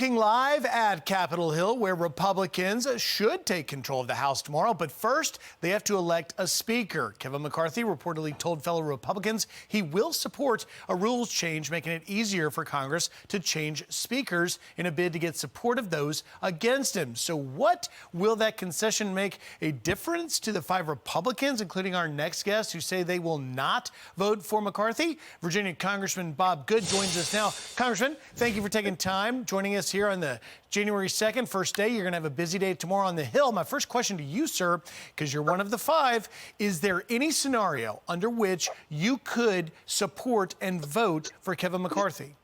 looking live at Capitol Hill, where Republicans should take control of the House tomorrow. But first, they have to elect a speaker. Kevin McCarthy reportedly told fellow Republicans he will support a rules change, making it easier for Congress to change speakers in a bid to get support of those against him. So what will that concession make a difference to the 5 Republicans, including our next guest, who say they will not vote for McCarthy? Virginia Congressman Bob Good joins us now. Congressman, thank you for taking time joining us here on the January 2nd, first day. You're going to have a busy day tomorrow on the Hill. My first question to you, sir, because you're one of the 5, is there any scenario under which you could support and vote for Kevin McCarthy?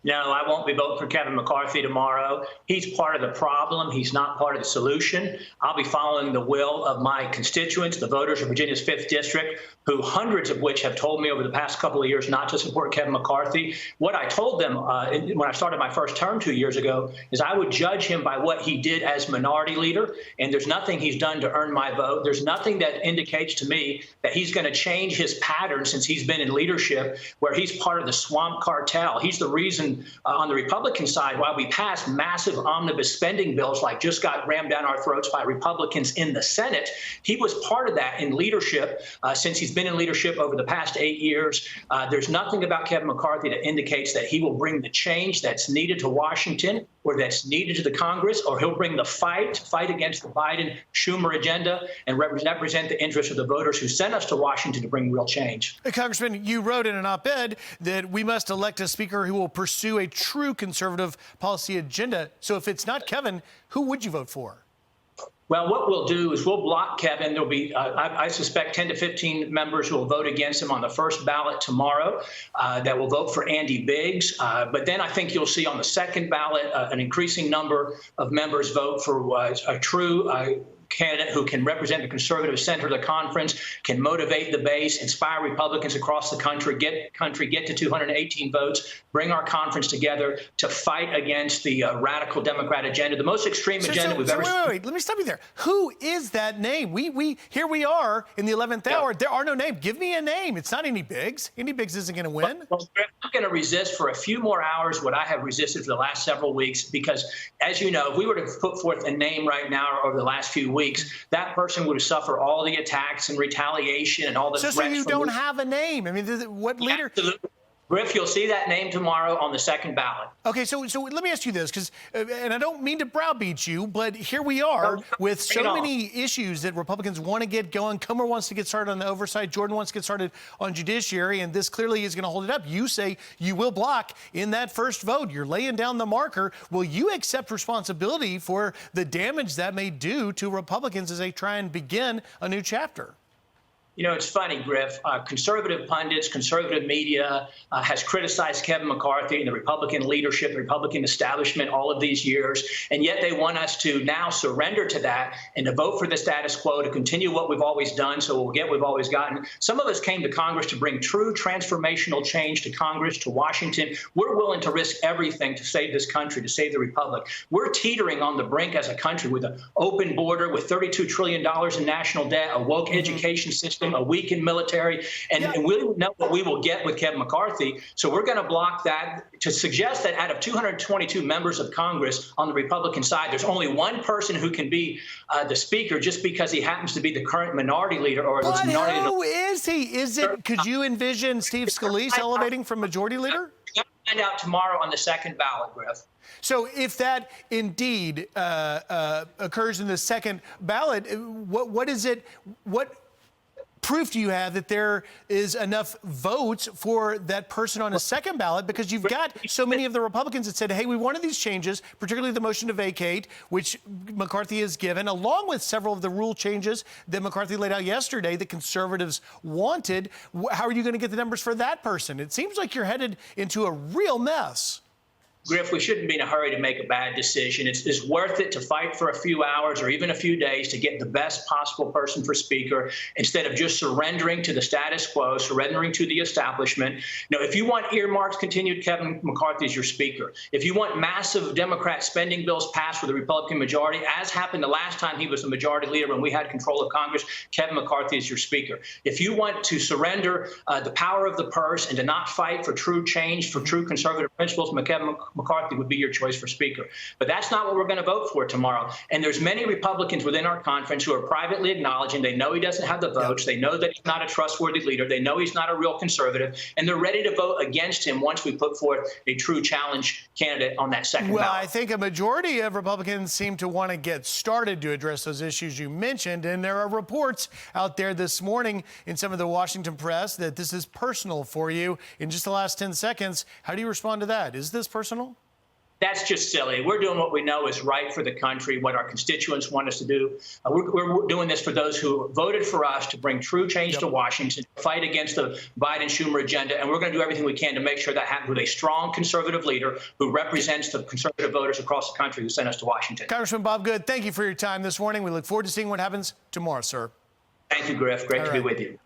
No, I won't be voting for Kevin McCarthy tomorrow. He's part of the problem. He's not part of the solution. I'll be following the will of my constituents, the voters of Virginia's 5th District, who hundreds of which have told me over the past couple of years not to support Kevin McCarthy. What I told them when I started my first term 2 years ago is I would judge him by what he did as minority leader, and there's nothing he's done to earn my vote. There's nothing that indicates to me that he's going to change his pattern since he's been in leadership, where he's part of the swamp cartel. He's the reason on the Republican side why we passed massive omnibus spending bills like just got rammed down our throats by Republicans in the Senate. He was part of that in leadership since he's been in leadership over the past 8 years. There's nothing about Kevin McCarthy that indicates that he will bring the change that's needed to Washington or that's needed to the Congress, or he'll bring the fight against the Biden-Schumer agenda and represent the interests of the voters who sent us to Washington to bring real change. Congressman, you wrote in an op-ed that we must elect a speaker who will pursue a true conservative policy agenda. So if it's not Kevin, who would you vote for? Well, what we'll do is we'll block Kevin. There'll be, I suspect, 10 to 15 members who will vote against him on the first ballot tomorrow that will vote for Andy Biggs. But then I think you'll see on the second ballot an increasing number of members vote for a true candidate who can represent the conservative center of the conference, can motivate the base, inspire Republicans across the country, get to 218 votes, bring our conference together to fight against the radical Democrat agenda, the most extreme agenda we've ever seen. Wait, let me stop you there. Who is that name? Here we are in the 11th hour. There are no names. Give me a name. It's not Andy Biggs. Andy Biggs isn't going to win. Well, I'm not going to resist for a few more hours what I have resisted for the last several weeks, because, as you know, if we were to put forth a name right now or over the last few weeks, that person would suffer all the attacks and retaliation and all the threats. So you don't have a name. I mean, what leader? Absolutely. Griff, you'll see that name tomorrow on the second ballot. Okay, so let me ask you this, because, and I don't mean to browbeat you, but here we are with so many issues that Republicans want to get going. Comer wants to get started on the oversight. Jordan wants to get started on judiciary, and this clearly is going to hold it up. You say you will block in that first vote. You're laying down the marker. Will you accept responsibility for the damage that may do to Republicans as they try and begin a new chapter? You know, it's funny, Griff. Conservative pundits, conservative media has criticized Kevin McCarthy and the Republican leadership, the Republican establishment all of these years, and yet they want us to now surrender to that and to vote for the status quo, to continue what we've always done, so we'll get what we've always gotten. Some of us came to Congress to bring true transformational change to Congress, to Washington. We're willing to risk everything to save this country, to save the republic. We're teetering on the brink as a country with an open border, with $32 trillion in national debt, a woke education system, a weakened military, and we know what we will get with Kevin McCarthy. So we're going to block that. To suggest that out of 222 members of Congress on the Republican side, there's only one person who can be the speaker just because he happens to be the current minority leader or but minority who is he? Could you envision Steve Scalise elevating from majority leader? We're going to find out tomorrow on the second ballot, Griff. So if that indeed occurs in the second ballot, what is it? What proof do you have that there is enough votes for that person on a second ballot? Because you've got so many of the Republicans that said, hey, we wanted these changes, particularly the motion to vacate, which McCarthy has given, along with several of the rule changes that McCarthy laid out yesterday that conservatives wanted. How are you going to get the numbers for that person? It seems like you're headed into a real mess. Griff, we shouldn't be in a hurry to make a bad decision. It's worth it to fight for a few hours or even a few days to get the best possible person for speaker instead of just surrendering to the status quo, surrendering to the establishment. You know, if you want earmarks continued, Kevin McCarthy is your speaker. If you want massive Democrat spending bills passed with a Republican majority, as happened the last time he was the majority leader when we had control of Congress, Kevin McCarthy is your speaker. If you want to surrender the power of the purse and to not fight for true change, for true conservative principles, Kevin McCarthy would be your choice for Speaker. But that's not what we're going to vote for tomorrow. And there's many Republicans within our conference who are privately acknowledging they know he doesn't have the votes. They know that he's not a trustworthy leader. They know he's not a real conservative. And they're ready to vote against him once we put forth a true challenge candidate on that second ballot. I think a majority of Republicans seem to want to get started to address those issues you mentioned. And there are reports out there this morning in some of the Washington press that this is personal for you. In just the last 10 seconds, how do you respond to that? Is this personal? That's just silly. We're doing what we know is right for the country, what our constituents want us to do. We're doing this for those who voted for us to bring true change to Washington, fight against the Biden-Schumer agenda, and we're going to do everything we can to make sure that happens with a strong conservative leader who represents the conservative voters across the country who sent us to Washington. Congressman Bob Good, thank you for your time this morning. We look forward to seeing what happens tomorrow, sir. Thank you, Griff. Great to be with you.